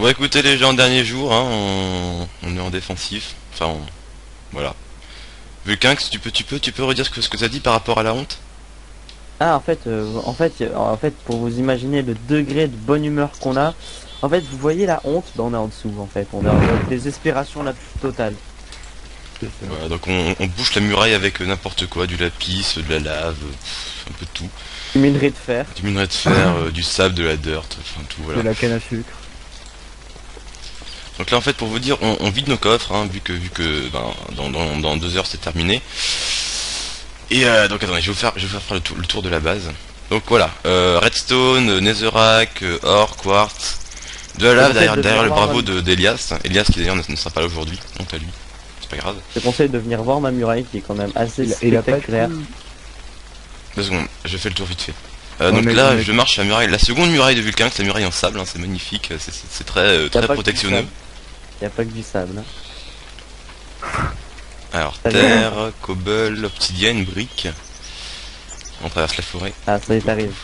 Bon écoutez les gens, dernier jour, hein, on est en défensif. Enfin, voilà. Vulcain, tu peux redire ce que t'as dit par rapport à la honte? Ah, en fait, pour vous imaginer le degré de bonne humeur qu'on a, en fait, vous voyez la honte, ben, on est en dessous, en fait. On est en désespération la plus totale. C'est ça. Voilà, donc on bouche la muraille avec n'importe quoi, du lapis, de la lave, un peu de tout. Du minerai de fer. Du minerai de fer, du sable, de la dirt, enfin tout, De voilà. la canne à sucre. Donc là en fait pour vous dire, on vide nos coffres, hein, vu que ben, dans 2 heures c'est terminé. Et donc attendez, je vais vous faire le tour de la base. Donc voilà, redstone, netherrack, or, quartz, de la lave derrière le bravo d'Elias. Elias qui d'ailleurs ne sera pas là aujourd'hui, donc à lui, c'est pas grave. Je te conseille de venir voir ma muraille qui est quand même assez Il a pas de spectaculaire. 2 secondes, je fais le tour vite fait. On Donc est- là on est- je marche la muraille, la seconde muraille de Vulcain, c'est la muraille en sable, hein, c'est magnifique, c'est très, Y a très pas que du protectionneux. sable. Y a pas que du sable. hein. Alors Ça terre, cobble, obsidienne, brique. On traverse la forêt. Ah, ça y est, t'arrives.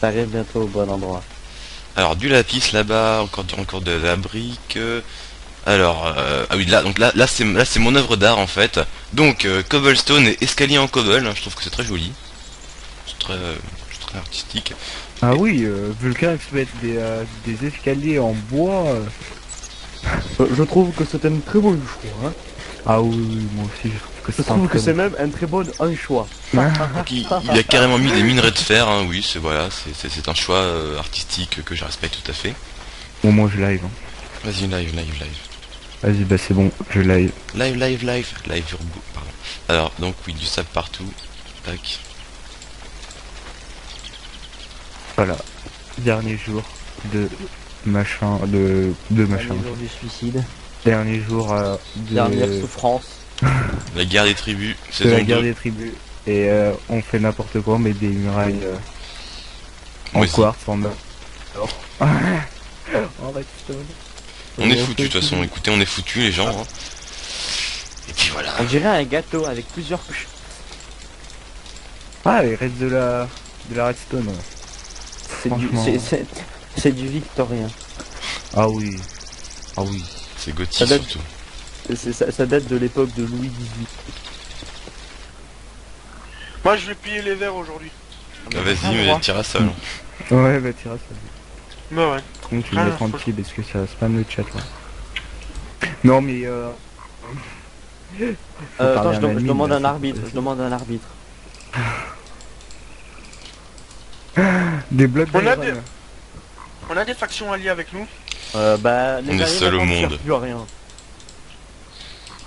T'arrives bientôt au bon endroit. Alors du lapis là-bas, encore de la brique. Alors ah oui là c'est mon œuvre d'art en fait. Donc cobblestone et escalier en cobble, hein, je trouve que c'est très joli. C'est très artistique. Ah oui, Vulcain se mettre des escaliers en bois. Je trouve que c'est un très bon choix. Hein. Ah oui, oui, moi aussi je trouve que Je c'est trouve un que très c'est bon- même un très bon choix. Donc il a carrément mis des minerais de fer, hein, oui c'est voilà, c'est un choix artistique que je respecte tout à fait. Bon, moi je live. Hein. Vas-y live. Vas-y, bah c'est bon, je live. Live Urbo, pardon. Alors donc oui du sable partout. Tac. Voilà. Dernier jour de machin, de machin. Dernier jour du suicide. Dernier jour Dernière souffrance. La guerre des tribus, de saison la guerre 2. des tribus. Et on fait n'importe quoi, on met des murailles en Vas-y. quartz, en or. En redstone. On est foutu de toute façon, écoutez, on est foutu les gens. Hein. Et puis voilà. On dirait un gâteau avec plusieurs couches. Ah, il reste de la redstone. Ouais. C'est du, Franchement. c'est du victorien. Ah oui. Ah oui. C'est gothique Ça date- surtout. Ça date de l'époque de Louis XVIII. Moi je vais plier les verres aujourd'hui. Ah, vas-y, mais tire à ça. alors. Ouais, bah tira ça. Bah ouais. Donc tu Ah, le mettre en faut- petit parce que ça spam le chat là. Non mais Attends, parler je, à un je admin, demande là, un c'est arbitre. pas Je demande un arbitre. des blocs On a d'iron. On a des factions alliées avec nous. Bah, On est seul au monde. Plus à rien.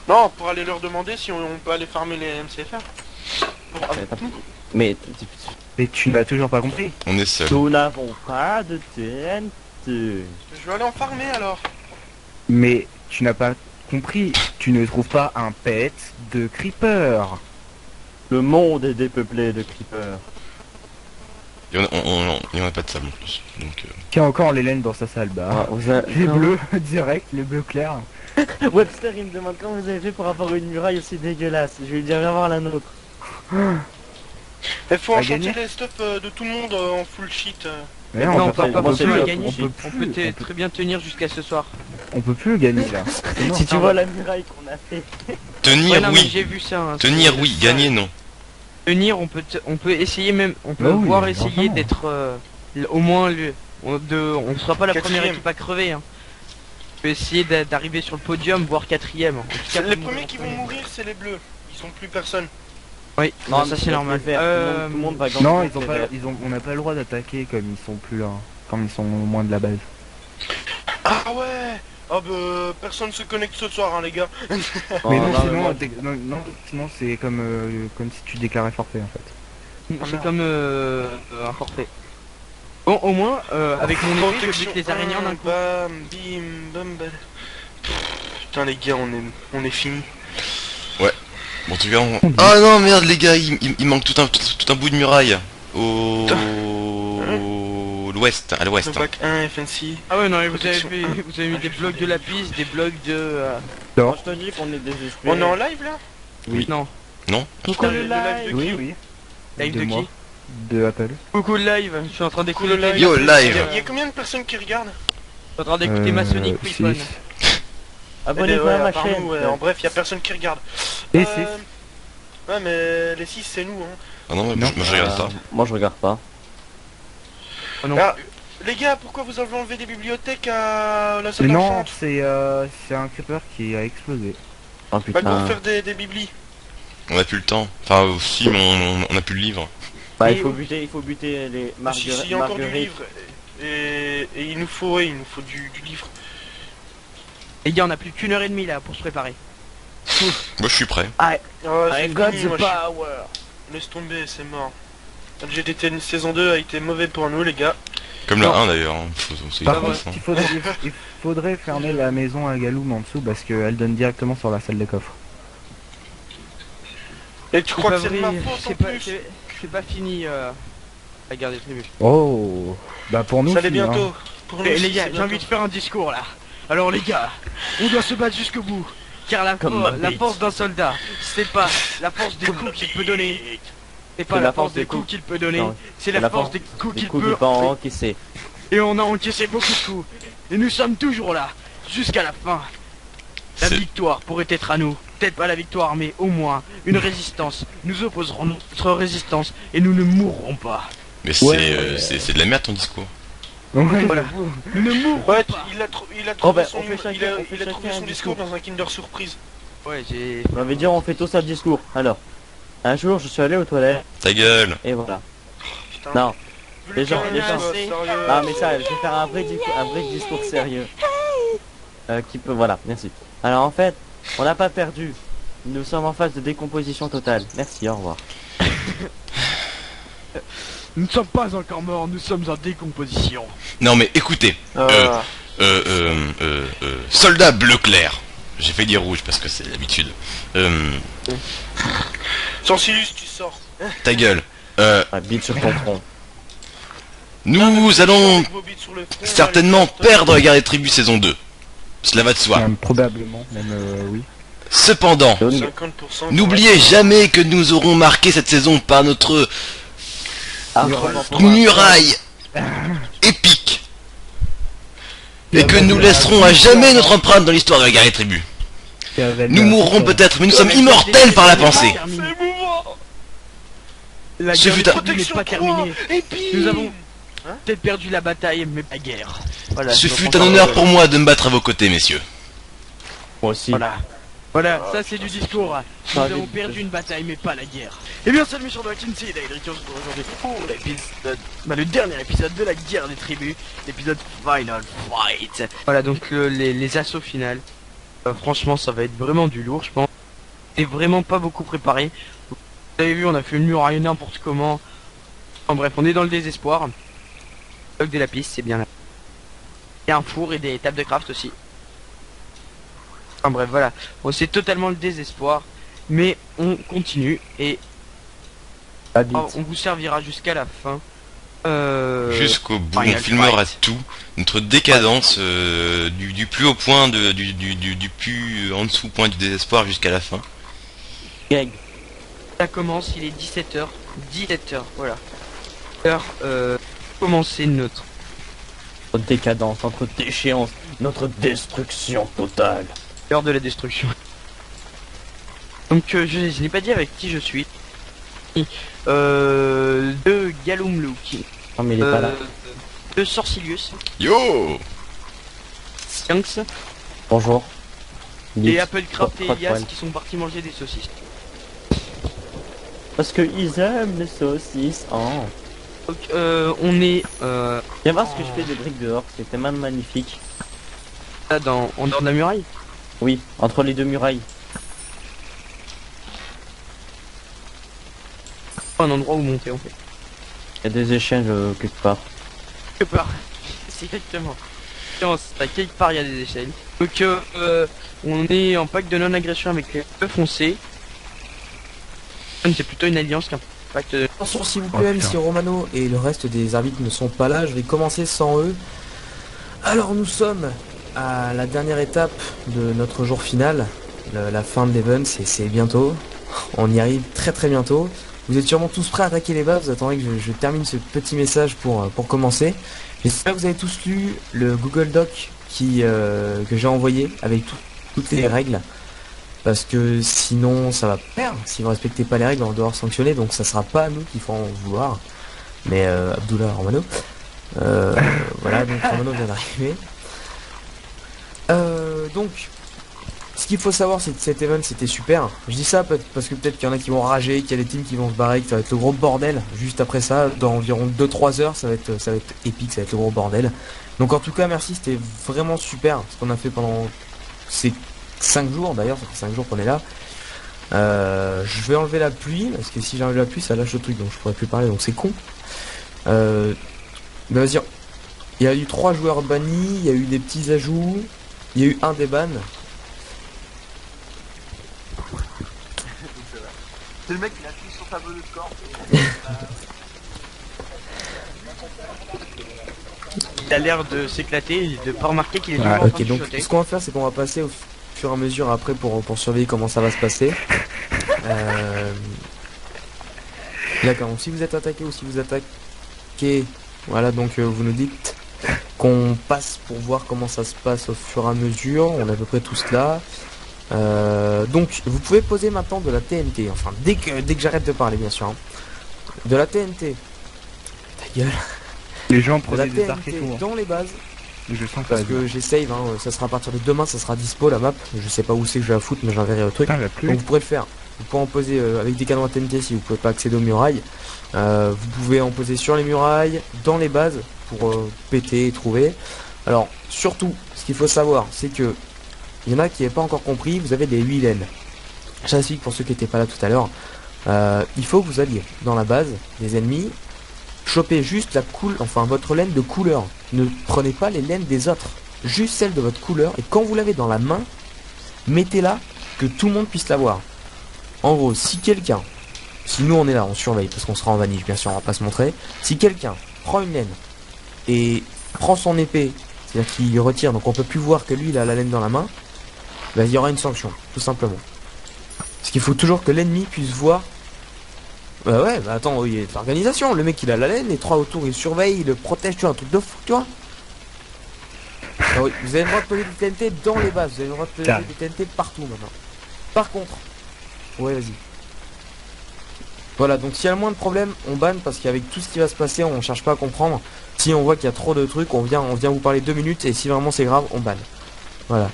Non, pour aller leur demander si on peut aller farmer les MCFR. Avec nous. Mais Mais tu n'as toujours pas compris. On est seul. nous n'avons pas de TNT. Je vais aller en farmer alors. Mais tu n'as pas compris. Tu ne trouves pas un pet de creeper. Le monde est dépeuplé de creepers. Et on a pas de sable en plus. Donc, Qui a encore les laines dans sa salle bah. Les bleus direct, les bleus clairs. Webster il me demande comment vous avez fait pour avoir une muraille aussi dégueulasse. Je vais lui dire viens voir la nôtre. Il faut À enchanter gagner les stuff de tout le monde en full shit. Mais Non, on peut pas on peut forcément plus- à gagner. on peut plus- très bien tenir jusqu'à ce soir. on peut plus gagner là. Non. Si tu vois la muraille qu'on a fait. tenir, Ouais, non, mais oui. j'ai vu ça. hein, Tenir, c'est- oui. ça. Gagner, non. Tenir, on peut essayer même, on peut Bah oui, voir essayer vraiment. d'être au moins on ne sera pas la première Quatrième. équipe à crever. Hein. On peut essayer d'arriver sur le podium, voire quatrième. En tout cas, Les pour premiers mon qui vont premier. mourir, c'est les bleus. Ils sont plus personne. Oui, non, ça c'est normal. Tout le monde va gagner. Non, ils ont pas, on n'a pas le droit d'attaquer comme ils sont plus là, comme ils sont moins de la base. Ah ouais. Ah bah personne se connecte ce soir hein les gars. Oh, mais non, non, sinon, moi- sinon c'est comme si tu déclarais forfait en fait. C'est comme un forfait. Bon, au moins, avec mon épée, je bute les araignées en un coup. Bam, bim, bam, bam. Putain les gars, on est fini. Bon, en tout cas, ah non, merde, les gars, il manque tout un bout de muraille. Au l'ouest, à l'ouest. Le bac 1 FNC. Ah ouais, non, mais Protection. vous avez mis des blocs de lapis, des blocs de... Moi, je te dis qu'on est désespéré. On est en live là? Non. Non? Coucou le Le live live. de Oui, qui? oui. Live de moi. qui? De Apple. Coucou le live, je suis en train d'écouter Coucou le live. Yo, live. Il y a combien de personnes qui regardent? en train d'écouter Masonic si. Weapon. Abonnez-vous Ouais, à ma à part chaîne. nous, ouais. En bref, y a personne qui regarde. Et Ouais, mais les 6 c'est nous, hein. Ah non, Non. moi je regarde ça. Moi je regarde pas. Oh non. Ah, les gars, pourquoi vous avez enlevé des bibliothèques à la salle Non, d'enchante? c'est un creeper qui a explosé. Oh Bah, putain. pour faire des biblis. On a plus le temps. Enfin, si, mais on a plus le livre. Bah, Et il faut buter les S'il y a encore du marguerites. livre, et il nous faut, ouais, il nous faut du livre. Les gars, on a plus qu'une heure et demie là pour se préparer. Moi je suis prêt. Ouais, I c'est got fini, the moi, power. laisse tomber, c'est mort. GTT saison 2 a été mauvais pour nous, les gars. Comme la Non. 1 d'ailleurs. Hein. C'est Par Ah, contre, hein. il faudrait fermer la maison à Galoum en dessous parce qu'elle donne directement sur la salle des coffres. Et tu crois pas que c'est de vrai, ma faute en c'est pas, plus? c'est pas fini la guerre des tribus. Oh, bah pour nous, Ça l'est si, hein. bientôt. Pour nous, Eh, aussi, les gars, c'est j'ai envie de faire un discours là. Alors les gars, on doit se battre jusqu'au bout. Car Comme ma la bite. force d'un soldat, c'est pas la force des coups qu'il peut donner. C'est pas C'est la force des coups qu'il peut donner, Non, c'est la force des coups Les qu'il coups peut. qu'il peut en encaisser. Et on a encaissé beaucoup de coups. Et nous sommes toujours là, jusqu'à la fin. La C'est- victoire pourrait être à nous. Peut-être pas la victoire, mais au moins une résistance. Nous opposerons notre résistance et nous ne mourrons pas. Mais Ouais. c'est de la merde ton discours. Ouais, Voilà. Nous ne mourrons Ouais, pas. il a Oh, trouvé bah, son, on fait chacun- il a, on fait il a trouvé chacun son un discours discours. dans un Kinder Surprise. Ouais, j'ai. On va dire on fait tous un discours. Alors, un jour je suis allé aux toilettes Ta gueule. et voilà. Putain. Non, Vu les gens, le les calme, gens. quoi, sérieux. Ah mais ça, je vais faire un vrai discours sérieux. Qui peut, voilà, merci. Alors en fait, on n'a pas perdu. Nous sommes en phase de décomposition totale. Merci, au revoir. Nous ne sommes pas encore morts, nous sommes en décomposition. Non mais écoutez, Ah. soldat bleu clair. J'ai fait dire rouge parce que c'est l'habitude. Sensilus, tu sors. Ta gueule. Ah, bite sur ton tronc. Nous allons Avec vos bites sur le front, certainement allez, perdre la guerre des tribus saison 2. Cela va de soi. probablement, même oui. Cependant, 50%. n'oubliez jamais que nous aurons marqué cette saison par notre Ah, muraille épique. Et que nous laisserons à jamais notre empreinte dans l'histoire de la guerre des tribus. Nous mourrons peut-être, mais nous sommes immortels par la pensée. C'est émouvant. La Ce guerre fut des un- tribus n'est Protection pas 3. terminée. Et puis. Nous avons peut-être perdu la bataille, mais pas guerre. Voilà, Ce je fut pense un que- honneur pour moi de me battre à vos côtés, messieurs. Moi aussi. Voilà. Voilà, ça c'est du discours. Nous Ah, avons vite. perdu une bataille, mais pas la guerre. Et bien, salut sur Kinsey et Daedric pour aujourd'hui pour l'épisode, le dernier épisode de la guerre des tribus, l'épisode Final Fight. Voilà, donc les assauts finales. Franchement, ça va être vraiment du lourd, je pense. Et vraiment pas beaucoup préparé. Vous avez vu, on a fait une muraille n'importe comment. En bref, on est dans le désespoir. Bloc des lapis, c'est bien là. Il y a un four et des tables de craft aussi. Enfin bref, voilà. Bon, c'est totalement le désespoir. Mais on continue et Ah, bite. on vous servira jusqu'à la fin. Jusqu'au bout, on Final filmera Fight. tout. Notre décadence du plus haut point, du plus en dessous point du désespoir jusqu'à la fin. Gag. Ça commence, il est 17h. 17h, voilà. Heure, commencer notre... Notre décadence, notre déchéance, notre destruction totale. Heure de la destruction. Donc je n'ai pas dit avec qui je suis. De Galumluki. Non mais il est pas là. De Sorcilius. Yo! Stinks. Bonjour. Et Bite. Applecraft Pas et de Elias problème. qui sont partis manger des saucisses. Parce que ils aiment les saucisses. Oh. Donc on est Viens voir ce que je fais de briques dehors, c'est tellement magnifique. là en dehors de la muraille. Oui, entre les deux murailles. Un endroit où monter en fait. Il y a des échanges quelque part. Quelque part. C'est exactement. À quelque part il y a des échelles. Donc on est en pacte de non-agression avec les feux foncés. C'est plutôt une alliance qu'un pacte de... Attention s'il vous Oh, plaît, putain. Monsieur Romano et le reste des arbitres ne sont pas là, je vais commencer sans eux. Alors nous sommes à la dernière étape de notre jour final, la fin de l'event, c'est bientôt. On y arrive très bientôt. Vous êtes sûrement tous prêts à attaquer les bases, vous attendez que je termine ce petit message pour commencer. J'espère que vous avez tous lu le Google Doc que j'ai envoyé avec toutes les règles. Parce que sinon ça va perdre. Si vous respectez pas les règles, on va devoir sanctionner. Donc ça sera pas à nous qu'il faut en vouloir. Mais Abdullah Romano. Voilà, donc Romano vient d'arriver. Donc, ce qu'il faut savoir, c'est que cet event c'était super. Je dis ça parce que peut-être qu'il y en a qui vont rager, qu'il y a des teams qui vont se barrer, que ça va être le gros bordel. Juste après ça, dans environ 2-3 heures, ça va être épique, ça va être le gros bordel. Donc en tout cas, merci, c'était vraiment super ce qu'on a fait pendant ces 5 jours. D'ailleurs, ça fait 5 jours qu'on est là. Je vais enlever la pluie, parce que si j'enlève la pluie, ça lâche le truc, donc je pourrais plus parler, donc c'est con. Ben vas-y. Il y a eu 3 joueurs bannis, il y a eu des petits ajouts, il y a eu un déban. C'est le mec qui a appuyé sur tableau de score. Il a l'air de s'éclater et de pas remarquer qu'il est toujours en train Ok, de donc chuchoter. ce qu'on va faire, c'est qu'on va passer au fur et à mesure après pour surveiller comment ça va se passer. D'accord, donc si vous êtes attaqué ou si vous attaquez, voilà, donc vous nous dites qu'on passe pour voir comment ça se passe au fur et à mesure. On a à peu près tout cela. Donc vous pouvez poser maintenant de la TNT, enfin dès que j'arrête de parler bien sûr. Hein. De la TNT. Ta gueule. Les gens De la prenaient des arcs et TNT tout. Hein. dans les bases. Je sens Parce pas. que j'ai save, hein, ça sera à partir de demain, ça sera dispo la map. Je sais pas où c'est que je vais la foutre, mais j'enverrai le truc. Putain, la pluie. Donc vous pourrez le faire. Vous pouvez en poser avec des canons à TNT si vous pouvez pas accéder aux murailles. Vous pouvez en poser sur les murailles, dans les bases, pour péter et trouver. Alors, surtout, ce qu'il faut savoir, c'est que il y en a qui n'avaient pas encore compris, vous avez des 8 laines. J'explique pour ceux qui n'étaient pas là tout à l'heure. Il faut que vous alliez dans la base des ennemis, choper juste votre laine de couleur. Ne prenez pas les laines des autres, juste celle de votre couleur, et quand vous l'avez dans la main, mettez-la que tout le monde puisse la voir. En gros, si nous on est là, on surveille parce qu'on sera en vanille, bien sûr, on va pas se montrer. Si quelqu'un prend une laine et prend son épée, c'est-à-dire qu'il retire, donc on peut plus voir que lui il a la laine dans la main, bah, il y aura une sanction, tout simplement. Parce qu'il faut toujours que l'ennemi puisse voir. Bah ouais, bah attends, il y a de l'organisation, le mec il a la laine, les 3 autour il surveille, il le protège, tu vois, un truc de fou, tu vois. Ah oui, vous avez le droit de poser des TNT dans les bases, vous avez le droit de poser des TNT partout maintenant. Par contre, ouais vas-y. Voilà, donc s'il y a le moins de problèmes, on banne parce qu'avec tout ce qui va se passer, on cherche pas à comprendre. Si on voit qu'il y a trop de trucs, on vient vous parler 2 minutes et si vraiment c'est grave, on banne. Voilà.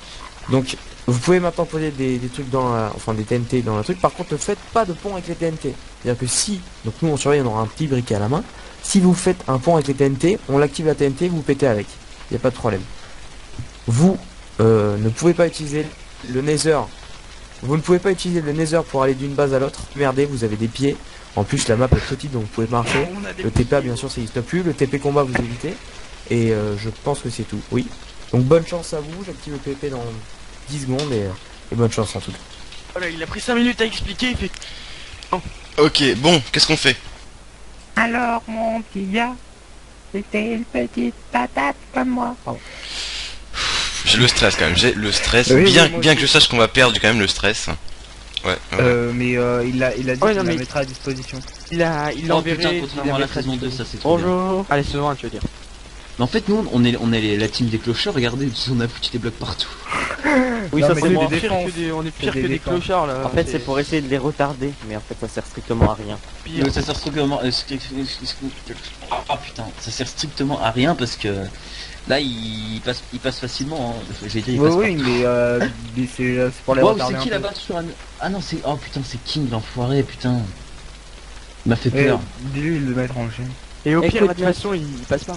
Donc vous pouvez maintenant poser des trucs des TNT dans le truc. Par contre, ne faites pas de pont avec les TNT. C'est-à-dire que si, donc nous on surveille, on aura un petit briquet à la main. Si vous faites un pont avec les TNT, on l'active la TNT, vous pétez avec. Il n'y a pas de problème. Vous ne pouvez pas utiliser le Nether. Vous ne pouvez pas utiliser le Nether pour aller d'une base à l'autre. Merdez, vous avez des pieds. En plus, la map est petite, donc vous pouvez marcher. Le TPA, bien sûr, ça n'existe plus. Le TP combat, vous évitez. Et je pense que c'est tout. Oui. Donc bonne chance à vous. J'active le PP dans 10 secondes et bonne chance en tout cas. Voilà, il a pris 5 minutes à expliquer, il fait... Ok, bon, qu'est-ce qu'on fait? Alors, mon petit gars, c'était une petite patate comme moi. Pardon. J'ai le stress quand même, j'ai le stress. Oui, bien moi bien aussi. que je sache qu'on va perdre, j'ai quand même le stress. Ouais. Mais il a dit Ouais, qu'il non, la mais- mettra à disposition. Il Oh l'enverrait... putain, contrairement à la saison 2, ça c'est trop bien. Bonjour. Allez, saison 1, tu veux dire. Mais en fait, nous, on est la team des clochards, regardez, on a foutu des blocs partout. Oui, Non, ça mais c'est c'est moi. des défenses. On est pire C'est que des des défenses. clochards, là. En fait, c'est pour essayer de les retarder, mais en fait, ça sert strictement à rien. pire. Ça sert strictement... Ah putain, ça sert strictement à rien parce que... Là, il passe facilement, hein. Je vais dire, il Oui, passe oui, mais c'est pour les Wow, retarder c'est un qui peu. là-bas sur un... Ah non, c'est... Oh putain, c'est King, l'enfoiré, putain. Il m'a fait Eh, peur. dis-lui de le mettre en chaîne. Et au pire, Écoute de toute bien. façon, il passe pas.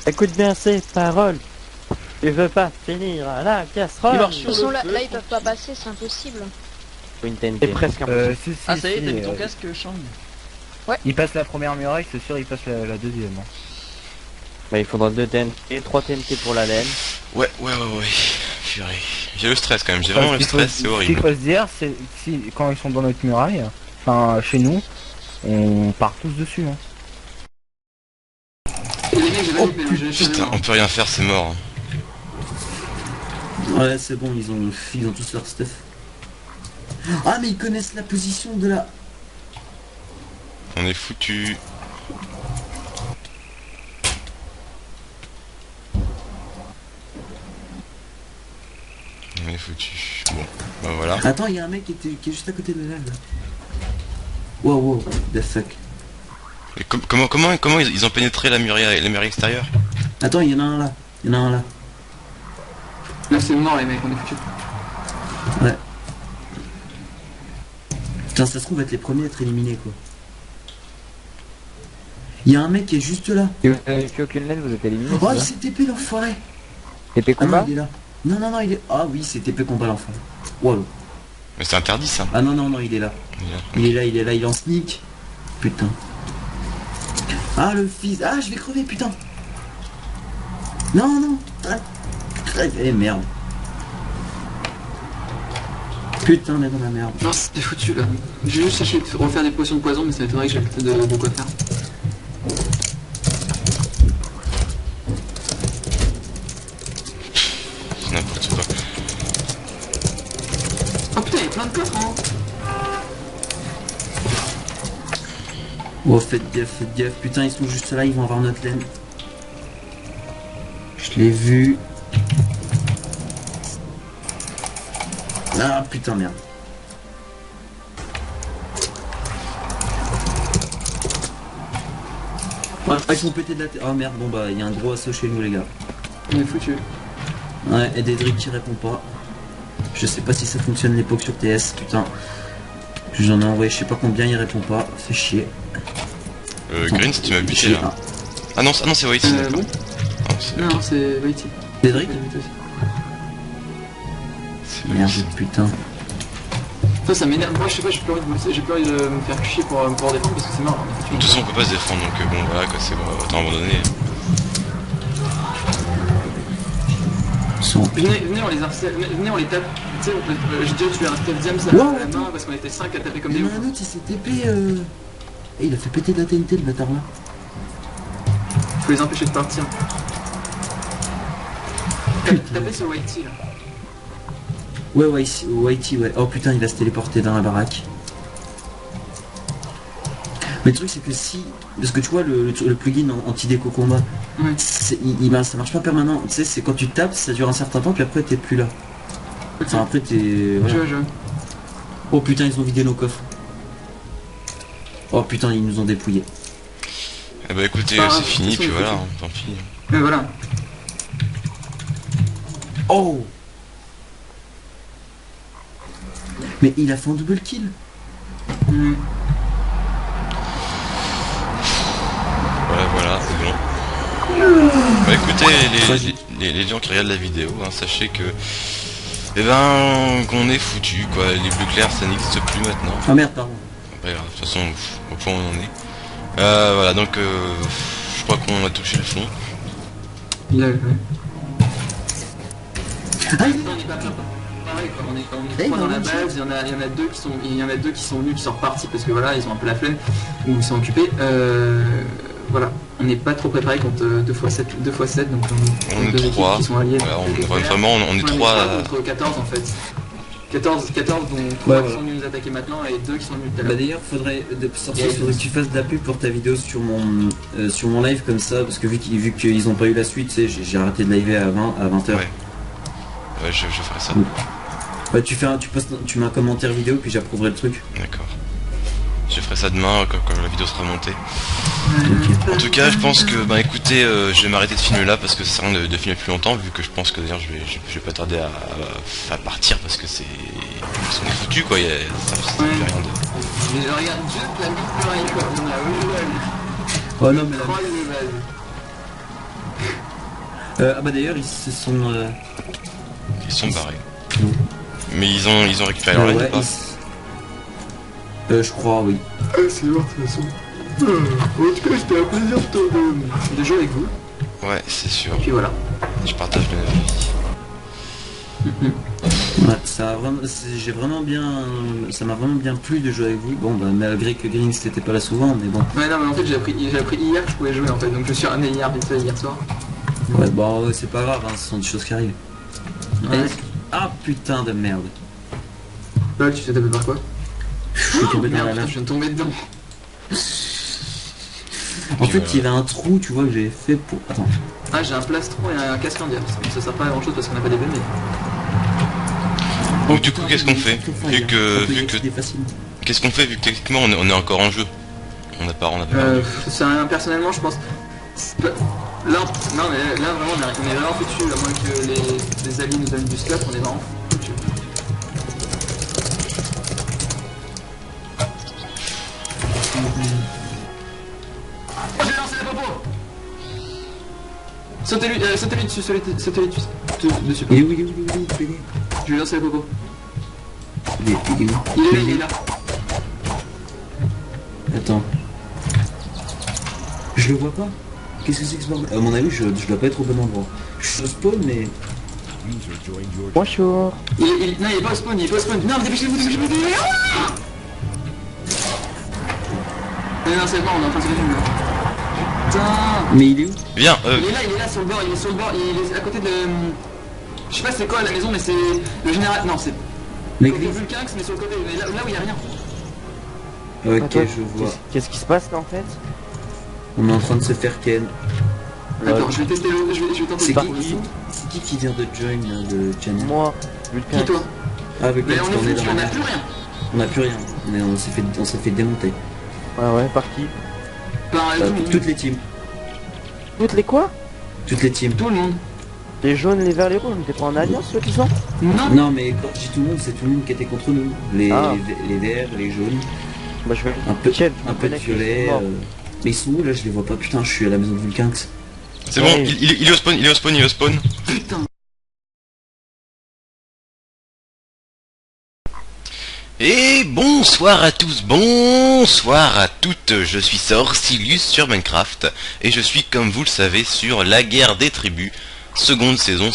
Écoute bien ces paroles. Tu veux pas finir à la casserole. Il marche De sur toute façon, le là, feu, là, ils peuvent pas passer, c'est impossible. Une Et TNT. presque impossible. Si, Ah ça y est, t'as mis ton euh, casque, Shang. Il passe la première muraille, c'est sûr, il passe la deuxième. Hein. Bah, il faudra 2 TNT et 3 TNT pour la laine. Ouais. Purée. J'ai le stress quand même, j'ai vraiment le stress, c'est Ce qu'il horrible. faut se dire, c'est si quand ils sont dans notre muraille, enfin chez nous, on part tous dessus. Hein. Putain, on peut rien faire, c'est mort. Ouais, c'est bon, ils ont tous leur stuff. Ah, mais ils connaissent la position de la... On est foutu. est foutu. Bon, bah voilà. Attends, il y a un mec qui est juste à côté de la lave là. Wow, the fuck. Et comment ils ont pénétré la muraille extérieure? Attends, il y en a un là. Là c'est mort les mecs, on est foutus. Ouais. Putain, ça se trouve être les premiers à être éliminés quoi. Il y a un mec qui est juste là. Si vous n'avez plus aucune laine, vous êtes éliminé. Oh, il s'est TP l'enfoiré. TP combat il est là. Non, il est... Ah oui, c'est TP combat l'enfoiré. Wow. Mais c'est interdit ça. Ah non, il est là. Il est là, il est en sneak. Putain. Ah le fils. Ah, je vais crever, putain. Non. Eh merde. Putain, on est dans la merde. Non, c'était foutu là. J'ai juste cherché de refaire des potions de poison, mais ça m'étonnerait que j'ai peut-être de quoi faire. C'est n'importe quoi. Oh putain, il y a plein de coffres hein. Oh, faites gaffe. Putain, ils sont juste là, ils vont avoir notre laine. Je l'ai vu. Ah putain, merde. Ah, ils sont pétés de la tête. Oh merde, bon bah, il y a un gros assaut chez nous, les gars. On est foutu. Ouais, et Dédric qui répond pas. Je sais pas si ça fonctionne l'époque sur TS, putain. J'en ai envoyé je sais pas combien, il répond pas. Fait chier. Green, si tu m'as buté là. Ah non, c'est Whitey. Bon. Non, c'est Whitey. Dédric. Merde, putain. Ça m'énerve. Moi, je sais pas, j'ai plus envie de me faire chier pour défendre parce que c'est marrant. De toute façon, on peut pas se défendre, donc bon, voilà quoi, c'est bon, autant abandonner. Venez, on les harcèle, venez, on les tape. Tu sais, j'ai déjà tué un Steph James à la main parce qu'on était 5 à taper comme des ouf. Il y en a un autre, il s'est TP. Et il a fait péter de la TNT, le bâtard là. Faut les empêcher de partir. Tapez sur Whitey là. Ouais, Whitey, ouais. Oh putain, il va se téléporter dans la baraque. Mais le truc, c'est que si... Parce que tu vois, le plugin anti-déco combat, ouais. Ça marche pas permanent. Tu sais, c'est quand tu tapes, ça dure un certain temps, puis après, t'es plus là. Okay. Enfin, après, t'es... Voilà. Je. Oh putain, ils ont vidé nos coffres. Oh putain, ils nous ont dépouillés. Eh bah écoutez, c'est fini, puis voilà, tant pis. Mais voilà. Oh! Mais il a fait un double kill. Voilà, c'est bon. Bah écoutez, les gens qui regardent la vidéo, hein, sachez que... Eh ben, qu'on est foutu, quoi. Les bleus clairs, ça n'existe plus maintenant. Ah merde, pardon. Pas grave, de toute façon, au point où on en est. Voilà, donc, je crois qu'on a touché le fond. Là, ouais. Ah, on n'est pas plein. Pareil, quoi. On est trois dans la base, il y en a deux qui sont venus, qui sont repartis parce que voilà, ils ont un peu la flemme, ou ils sont occupés. Voilà, on n'est pas trop préparé contre 2x7, donc on est 3. Qui sont alliés. Voilà, vraiment, on est 3 contre 14 en fait. 14 dont 3 qui sont venus nous attaquer maintenant et 2 qui sont venus tout à l'heure. Bah d'ailleurs, faudrait que tu fasses de la pub pour ta vidéo sur mon live comme ça, parce que vu qu'ils ont pas eu la suite, tu sais, j'ai arrêté de liver à 20h. Ouais, je ferai ça. Bah tu mets un commentaire vidéo puis j'approuverai le truc. D'accord. Je ferai ça demain quand la vidéo sera montée. Okay. En tout cas, je pense que, bah écoutez, je vais m'arrêter de filmer là parce que ça sert à rien de filmer plus longtemps, vu que je pense que d'ailleurs je vais pas tarder à partir parce que c'est... Ils sont foutus quoi, ça fait rien de... Mais je regarde juste la micro quoi, on a oh non mais ah bah d'ailleurs ils se sont... Ils sont barrés. Mais ils ont récupéré leur ligne ou pas je crois, oui. C'est bon, de toute façon. En tout cas, c'était un plaisir de jouer avec vous. Ouais, c'est sûr. Et puis voilà. Je partage le même avis. Ouais, ça m'a vraiment bien plu de jouer avec vous. Bon, bah, malgré que Green c'était pas là souvent, mais bon. Ouais, non, mais en fait, j'ai appris hier que je pouvais jouer en fait, donc je suis ramené hier soir. Ouais, bon, c'est pas grave, hein, ce sont des choses qui arrivent. Ouais. Ah putain de merde. Là, tu t'es tapé par quoi? Je suis tombé dans la lave. Je viens de tomber dedans. En fait, il y avait un trou, tu vois, que j'ai fait pour... Attends. Ah, j'ai un plastron et un casque indien. Ça sert pas à grand chose parce qu'on a pas des BM. Donc du coup, qu'est-ce qu'on fait Qu'est-ce qu'on fait vu que techniquement on est encore en jeu? On n'a pas C'est rien, personnellement je pense. Là, non mais là vraiment on est vraiment foutu, à moins que les alliés nous donnent du stuff, on est vraiment foutu. Oh, je vais lancer la popo. Sautez-lui dessus, sautez-lui dessus. Il est où? Je vais lancer la popo. Il est où? Il est là. Attends. Je le vois pas. Qu'est-ce que c'est que ce bordel? À mon avis, je dois pas être au bon endroit. Je suis au spawn, mais... Bonjour. Non, il est pas au spawn, Non, mais dépêchez-vous. Non, c'est bon, on est en train de se réfugier. Putain. Mais il est où? Viens, Il est là sur le bord, il est à côté de... Je sais pas c'est quoi la maison, mais c'est le général... Non, c'est... L'église. Vulcain, mais sur le côté, là où il y a rien. Ok, Attends, je vois. Qu'est-ce qui se passe là en fait? On est en train de se faire ken. Attends, je vais tester je vais tenter C'est qui vient de join là, de channel? Moi, Vulcain. Qui toi? Ah, avec Mais on est foutu, dans on la a plus rien. On a plus rien. On s'est fait démonter. Ouais, par qui? Par toutes les teams. Toutes les quoi? Toutes les teams. Tout le monde. Les jaunes, les verts, les rouges, t'es pas en alliance soi-disant? Non, mais quand je dis tout le monde, c'est tout le monde qui était contre nous. Les verts, les jaunes. Bah je vais... Un peu de violet. Mais ils sont où là? Je les vois pas. Putain, je suis à la maison de Vulcainx. c'est bon, il est au spawn, Putain. Et bonsoir à tous, bonsoir à toutes, je suis Sorcilius sur Minecraft, et je suis, comme vous le savez, sur la guerre des tribus, seconde saison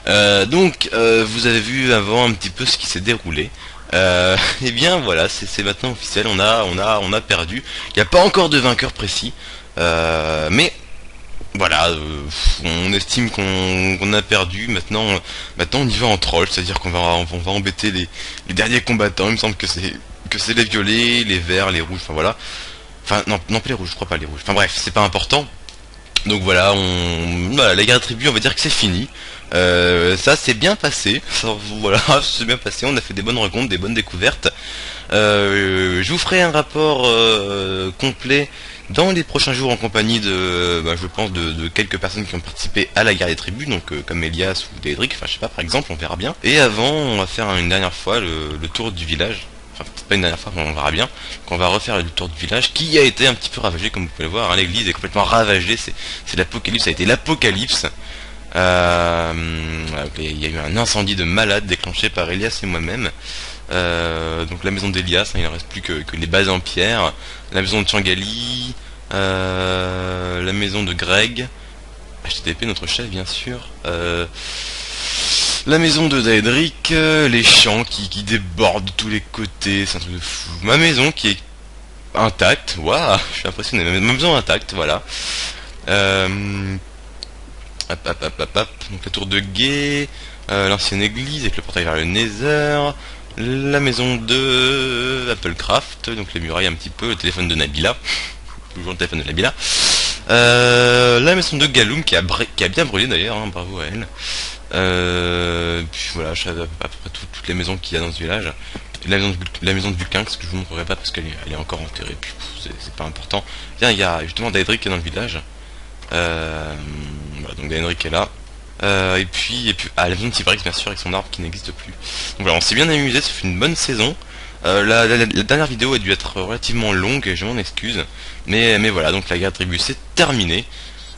2. Donc, vous avez vu avant un petit peu ce qui s'est déroulé. Et bien voilà, c'est maintenant officiel, on a perdu. Il n'y a pas encore de vainqueur précis, mais voilà, on estime qu'on a perdu. Maintenant on y va en troll, c'est-à-dire qu'on va embêter les derniers combattants. Il me semble que c'est les violets, les verts, les rouges, enfin voilà. Enfin non pas les rouges, je crois pas les rouges. Enfin bref, c'est pas important. Donc voilà, voilà, la guerre de tribu, on va dire que c'est fini. Ça s'est bien passé. Voilà, c'est bien passé. On a fait des bonnes rencontres, des bonnes découvertes. Je vous ferai un rapport complet dans les prochains jours en compagnie de, je pense, de quelques personnes qui ont participé à la guerre des tribus, donc comme Elias ou Daedric, enfin je sais pas, par exemple, on verra bien. Et avant, on va faire une dernière fois le tour du village. Enfin, peut-être pas une dernière fois, mais on verra bien. Donc on va refaire le tour du village qui a été un petit peu ravagé, comme vous pouvez le voir. Hein, l'église est complètement ravagée, c'est l'apocalypse, ça a été l'apocalypse. Il y a eu un incendie de malade déclenché par Elias et moi-même. Donc la maison d'Elias, hein, il ne reste plus que les bases en pierre. La maison de Changali, la maison de Greg, HTTP notre chef bien sûr. La maison de Daedric, les champs qui débordent de tous les côtés, c'est un truc de fou. Ma maison qui est intacte, waouh, je suis impressionné, ma maison intacte, voilà. Donc la tour de guet, l'ancienne église avec le portail vers le Nether, la maison de Applecraft, donc les murailles un petit peu, le téléphone de Nabila, toujours le téléphone de Nabila, la maison de Galoum qui a bien brûlé d'ailleurs, hein, bravo à elle. Puis voilà, je sais à peu près toutes les maisons qu'il y a dans ce village. La maison de Vulcainx que je vous montrerai pas parce qu'elle est encore enterrée, puis c'est pas important. Tiens, il y a justement Daedric qui est dans le village. Voilà, donc Daedric est là. Et puis la maison de Tibrix bien sûr avec son arbre qui n'existe plus. Donc voilà, on s'est bien amusé, ça fait une bonne saison. La dernière vidéo a dû être relativement longue et je m'en excuse. Mais voilà, donc la guerre de tribu c'est terminé.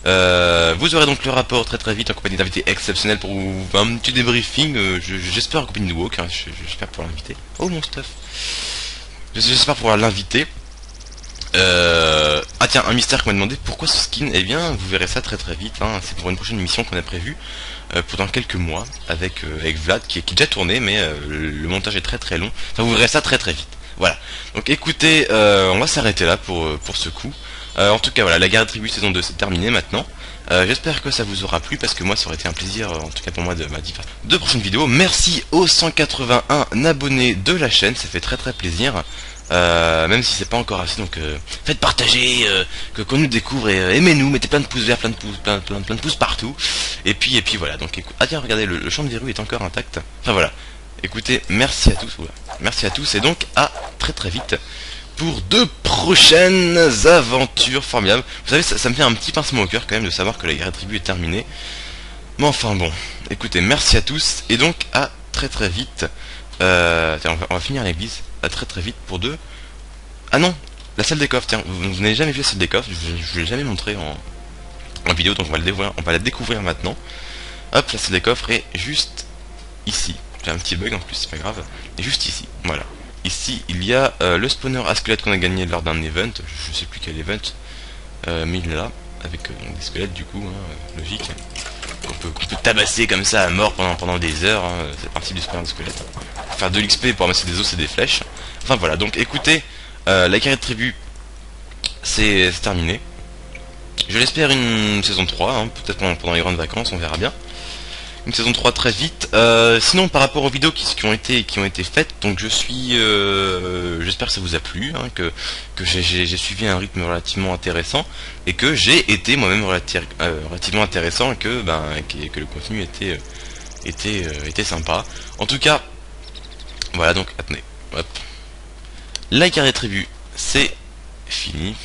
Vous aurez donc le rapport très vite en compagnie d'invités exceptionnels pour vous un petit débriefing, j'espère en compagnie de Wok, hein, j'espère pouvoir l'inviter. Oh mon stuff. J'espère pouvoir l'inviter. Ah tiens, un mystère qu'on m'a demandé, pourquoi ce skin? Eh bien, vous verrez ça très vite, hein. C'est pour une prochaine émission qu'on a prévue pour dans quelques mois avec Vlad qui est déjà tourné, mais le montage est très long. Enfin, vous verrez ça très vite. Voilà. Donc écoutez, on va s'arrêter là pour ce coup. En tout cas, voilà, la guerre de tribu saison 2 c'est terminé maintenant. J'espère que ça vous aura plu parce que moi ça aurait été un plaisir, en tout cas pour moi, de deux prochaines vidéos. Merci aux 181 abonnés de la chaîne, ça fait très plaisir. Même si c'est pas encore assez, donc faites partager, qu'on nous découvre et aimez-nous, mettez plein de pouces verts, plein de pouces partout. Et puis voilà, donc écoute, ah tiens, regardez, le champ de verrues est encore intact. Enfin voilà. écoutez, merci à tous, merci à tous, et donc à très vite pour de prochaines aventures formidables. Vous savez, ça me fait un petit pincement au cœur quand même de savoir que la guerre des tribus est terminée. Mais enfin bon, écoutez, merci à tous, et donc à très vite. Tiens, on va finir l'église, à très vite pour deux. Ah non, la salle des coffres, tiens, vous n'avez jamais vu la salle des coffres, je ne l'ai jamais montré en vidéo, donc on va la découvrir maintenant. Hop, la salle des coffres est juste ici. J'ai un petit bug en plus, c'est pas grave. Et juste ici, voilà. Ici, il y a le spawner à squelette qu'on a gagné lors d'un event, je sais plus quel event, mais il est là, avec des squelettes du coup, hein, logique. Qu'on peut tabasser comme ça à mort pendant des heures, hein, c'est parti du spawner de squelette. Faire de l'XP pour ramasser des os et des flèches. Enfin voilà, donc écoutez, la guerre de tribu, c'est terminé. Je l'espère une saison 3, hein, peut-être pendant les grandes vacances, on verra bien. Une saison 3 très vite. Sinon, par rapport aux vidéos qui ont été faites, donc je suis, j'espère que ça vous a plu, hein, que j'ai suivi un rythme relativement intéressant et que j'ai été moi-même relativement intéressant et que le contenu était sympa. En tout cas, voilà, donc attendez, hop. La guerre des tribus, c'est fini.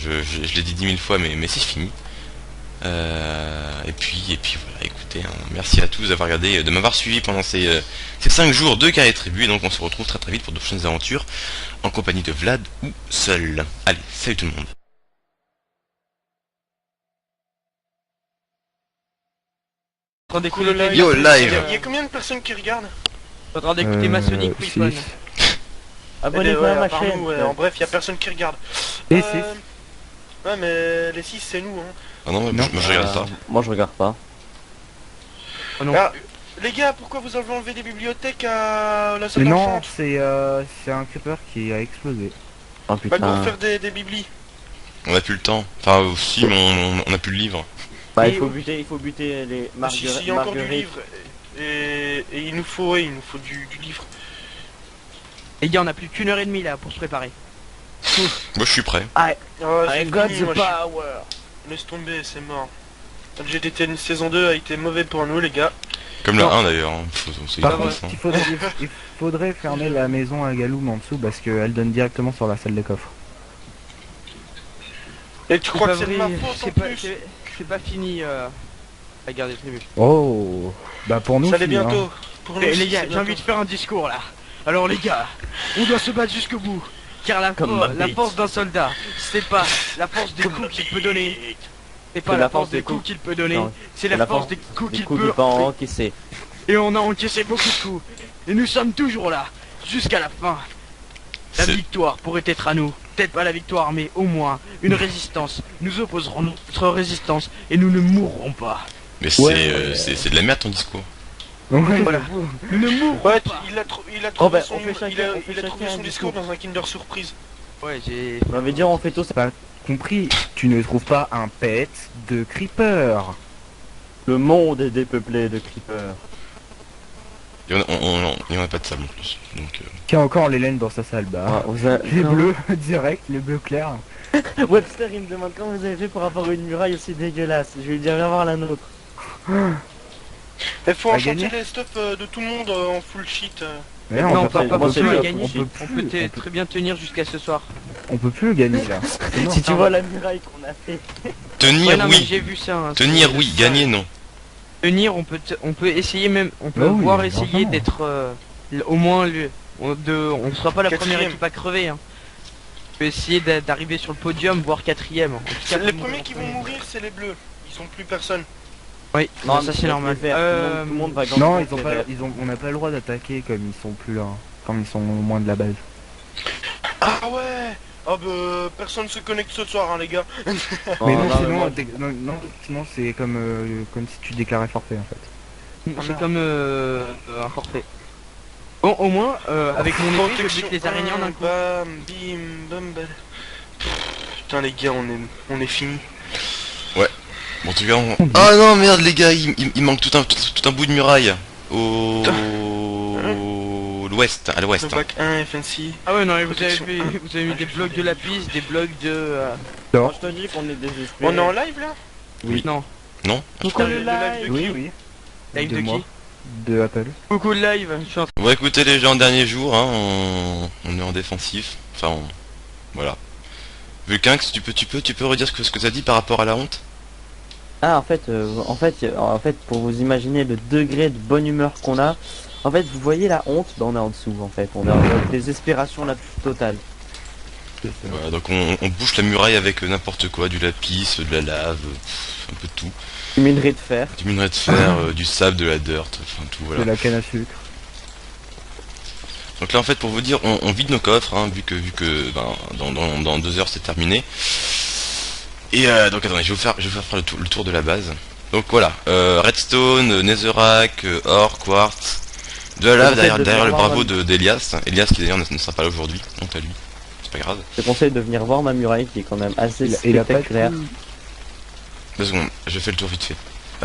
Je l'ai dit 10 000 fois, mais c'est fini. Et puis voilà, écoutez, hein, merci à tous d'avoir regardé, de m'avoir suivi pendant ces 5 jours de guerre des tribus, et donc on se retrouve très vite pour de prochaines aventures, en compagnie de Vlad ou seul. Allez, salut tout le monde. Yo, live. Il y a combien de personnes qui regardent? En train d'écouter Masonic Weapon. Abonnez-vous à ma chaîne. En bref, il y a personne qui regarde. Et Ouais, mais les 6 c'est nous, hein. Ah non, moi je regarde pas. Moi je regarde pas. Oh non. Ah, les gars, pourquoi vous avez enlevé des bibliothèques à la salle Non, d'enfant? c'est un creeper qui a explosé. Oh Pas putain. pour faire des biblis. On a plus le temps. Enfin, aussi, mais on a plus le livre. Bah il faut buter les Si, il y a encore du livre. Et il nous faut du livre. Les gars, on a plus qu'une heure et demie là pour se préparer. Moi je suis prêt. I I got the power. Laisse tomber, c'est mort. LGDT saison 2 a été mauvais pour nous, les gars. Comme le 1 d'ailleurs. Hein. Par contre, il faudrait fermer la maison à Galoum en dessous parce qu'elle donne directement sur la salle des coffres. Et tu crois que c'est de ma faute en plus? C'est pas fini la guerre des tribus. Oh, bah pour nous, ça l'est si, bientôt. hein. Pour nous, Les gars, j'ai envie de faire un discours là. Alors les gars, on doit se battre jusqu'au bout. Car la force d'un soldat, c'est pas la force des coups qu'il peut donner. C'est pas la force des coups qu'il peut donner, c'est la force des coups qu'il peut encaisser. Et on a encaissé beaucoup de coups. Et nous sommes toujours là, jusqu'à la fin. La victoire pourrait être à nous. Peut-être pas la victoire, mais au moins une résistance. Nous opposerons notre résistance et nous ne mourrons pas. Mais c'est de la merde ton discours. Voilà. Nous ne mourrons pas. Il a trouvé son, il a trouvé son discours dans un Kinder Surprise. Ouais, j'ai... On avait dit on fait tout ça. Pas compris, tu ne trouves pas un pet de creeper. Le monde est dépeuplé de creepers. Et on a pas de sable en plus. Donc, Qui a encore les laines dans sa salle, bah. Les bleus, direct, les bleus clairs. Webster il me demande comment vous avez fait pour avoir une muraille aussi dégueulasse. Je vais lui dire viens voir la nôtre. Il faut enchanter les stuff de tout le monde en full shit. Mais non, on peut pas forcément plus, gagner. On peut très bien tenir jusqu'à ce soir. On peut plus le gagner là. Si tu vois la muraille qu'on a fait. tenir Ouais, non, mais oui. j'ai vu ça. Hein, Tenir oui, gagner non. Tenir, on peut essayer même, on peut oui, voir essayer largement. d'être au moins on ne sera pas la première Quatrième. équipe à crever. Hein. On peut essayer d'arriver sur le podium, voire quatrième. En tout cas, Les premiers qui vont mourir, c'est les bleus. Ils sont plus personne. Oui, Non, ça c'est normal. Tout le monde va gagner. Non, on n'a pas le droit d'attaquer comme ils sont plus là, comme ils sont loin de la base. Ah ouais. Ah bah personne se connecte ce soir, hein, les gars. Mais non, non, sinon, moi- sinon c'est comme si tu déclarais forfait en fait. C'est comme un forfait. Bon, au moins, avec mon épée, je bute les araignées en un coup. Bam, bim, bam, bam. Putain les gars, on est fini. Bon, en tout cas, ah non merde les gars, il manque tout un bout de muraille au l'ouest, à l'ouest. Le bac 1, FNC. Ah ouais, non, mais vous Protection avez mis des blocs de lapis, des blocs de... Moi, je te dis qu'on est désespérés. On est en live là? Non. Non. Pourquoi Putain, le le live live de Oui, qui? oui. Live de moi. qui? de Apple. Coucou le live, je suis en train On va écouter les gens dernier jour, hein, on est en défensif. Enfin, voilà. Vulcainx, tu peux redire ce que t'as dit par rapport à la honte? Ah, en fait, pour vous imaginer le degré de bonne humeur qu'on a, en fait, vous voyez la honte, bah, on est en dessous, en fait. On est en désespération la plus totale. Voilà, donc on bouche la muraille avec n'importe quoi, du lapis, de la lave, un peu de tout. Du minerai de fer. Du minerai de fer, du sable, de la dirt, enfin tout, voilà. De la canne à sucre. Donc là en fait pour vous dire, on vide nos coffres, hein, vu que ben, dans 2 heures c'est terminé. Et donc attendez, je vais vous faire le tour de la base. Donc voilà, redstone, netherrack, or, quartz, de la lave derrière le bravo d'Elias. Elias qui d'ailleurs ne sera pas là aujourd'hui, donc à lui, c'est pas grave. Je te conseille de venir voir ma muraille qui est quand même assez spectaculaire. 2 secondes, je fais le tour vite fait.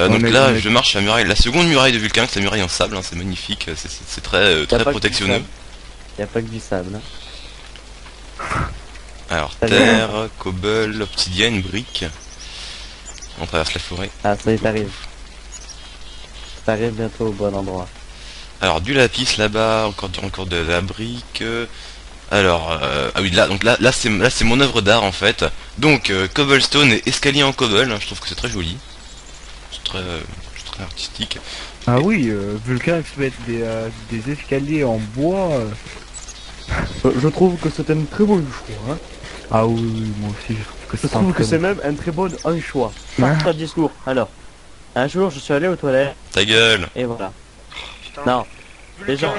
Donc là je marche à la muraille, la seconde muraille de Vulcain, c'est la muraille en sable, hein, c'est magnifique, c'est très protectionneux. Il n'y a pas que du sable. Alors terre, cobble, obsidienne, brique. On traverse la forêt. Ah ça y est, t'arrives. T'arrives bientôt au bon endroit. Alors du lapis là-bas, encore de la brique. Alors ah oui là c'est mon œuvre d'art en fait. Donc cobblestone et escalier en cobble, hein, je trouve que c'est très joli. C'est très artistique. Ah oui, Vulcain met des escaliers en bois. Je trouve que c'est un très bon choix. Hein. Ah oui, moi aussi je trouve que c'est même un très bon choix. Pas de discours. Alors, un jour je suis allé aux toilettes. Ta gueule. Et voilà. Putain. Non. Les gens.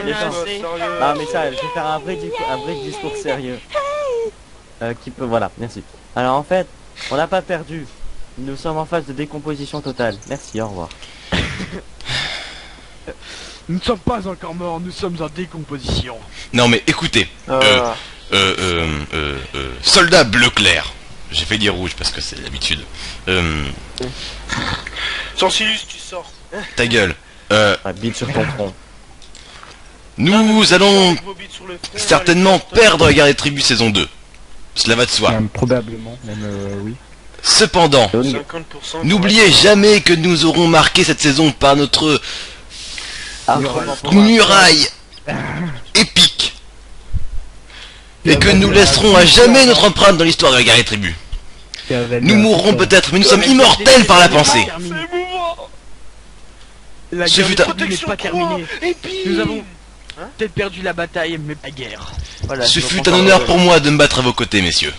Sérieux. Ah mais ça, je vais faire un vrai discours sérieux. Voilà, merci. Alors en fait, on n'a pas perdu. Nous sommes en phase de décomposition totale. Merci, au revoir. Nous ne sommes pas encore morts, nous sommes en décomposition. Non mais écoutez, soldat bleu clair. J'ai fait dire rouge parce que c'est l'habitude. Sensilus, tu sors. Ta gueule. Bite sur ton front. Nous allons certainement perdre la guerre des tribus saison 2. Cela va de soi. Même probablement, oui. Cependant, 50%. n'oubliez jamais que nous aurons marqué cette saison par notre muraille épique. Et que nous laisserons à jamais notre empreinte dans l'histoire de la guerre des tribus. Nous mourrons peut-être, mais nous sommes immortels par la pensée. La Ce guerre fut des un- tribus n'est pas terminée. Nous avons peut-être perdu la bataille, mais pas la guerre. Voilà, Ce je fut reprends un ça. honneur pour moi de me battre à vos côtés, messieurs.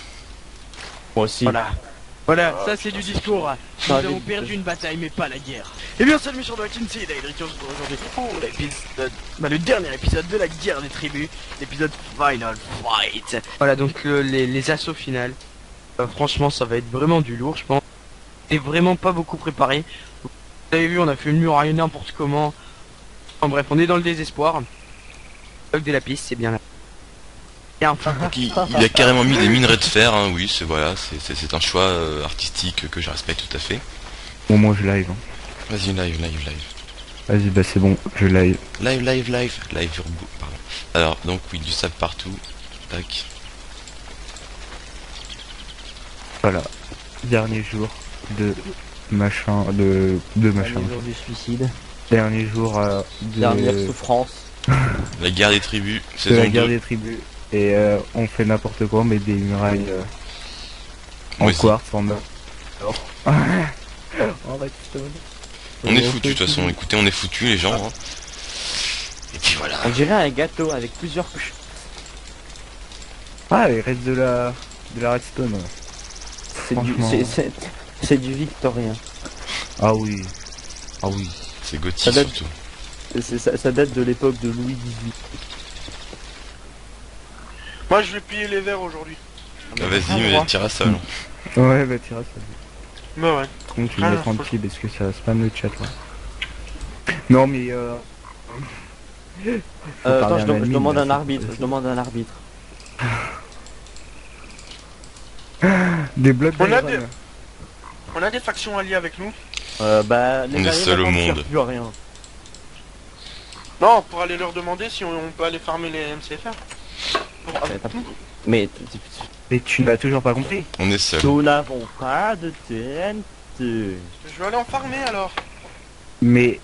Moi aussi. Voilà, ça c'est du discours. Nous Ah, avons vite, perdu une bataille, mais pas la guerre. Et bien, salut méchant de la Kinsey, Daedric pour aujourd'hui pour l'épisode, le dernier épisode de la guerre des tribus, l'épisode Final Fight. Voilà, donc les assauts finales. Franchement, ça va être vraiment du lourd, je pense. Et vraiment pas beaucoup préparé. Vous avez vu, on a fait une muraille n'importe comment. En bref, on est dans le désespoir. Bloc des lapis, c'est bien là. Et enfin, Donc, il a carrément mis des minerais de fer, hein, oui, c'est un choix artistique que je respecte tout à fait. Bon, moi je live. Hein. Vas-y, live. Vas-y, bah c'est bon, je live. Live Urbo, pardon. Alors, donc oui, du sable partout. Tac. Voilà. Dernier jour de machin, de machin. Jour du suicide. Dernier jour de Dernière souffrance. La guerre des tribus, de saison la guerre 2. des tribus. Et on fait n'importe quoi, mais des murailles en Moi aussi. quartz, en or. On est foutus de toute façon, écoutez, on est foutus les gens. Hein. Et puis voilà. On dirait un gâteau avec plusieurs couches. Ah, il reste de la redstone. Franchement. C'est du victorien. Ah oui. Ah oui. C'est gothique Ça date- surtout. Ça date de l'époque de Louis XVIII. Moi, je vais plier les verres aujourd'hui. Ah, vas-y, mais tire à ça. alors. Ouais, bah tira ça. Bah ouais. Donc tu Ah, le mets en faut- petit parce que ça spam le chat là. Non mais Attends, parler à je un ami, demande là, un c'est arbitre. possible. Je demande un arbitre. des blocs On a d'iron. On a des factions alliées avec nous. Bah, On est seul au monde. Plus rien. Non, pour aller leur demander si on peut aller farmer les MCFR. Mais Mais tu n'as toujours pas compris. On est seul. nous n'avons pas de TNT. Je vais aller en farmer alors. Mais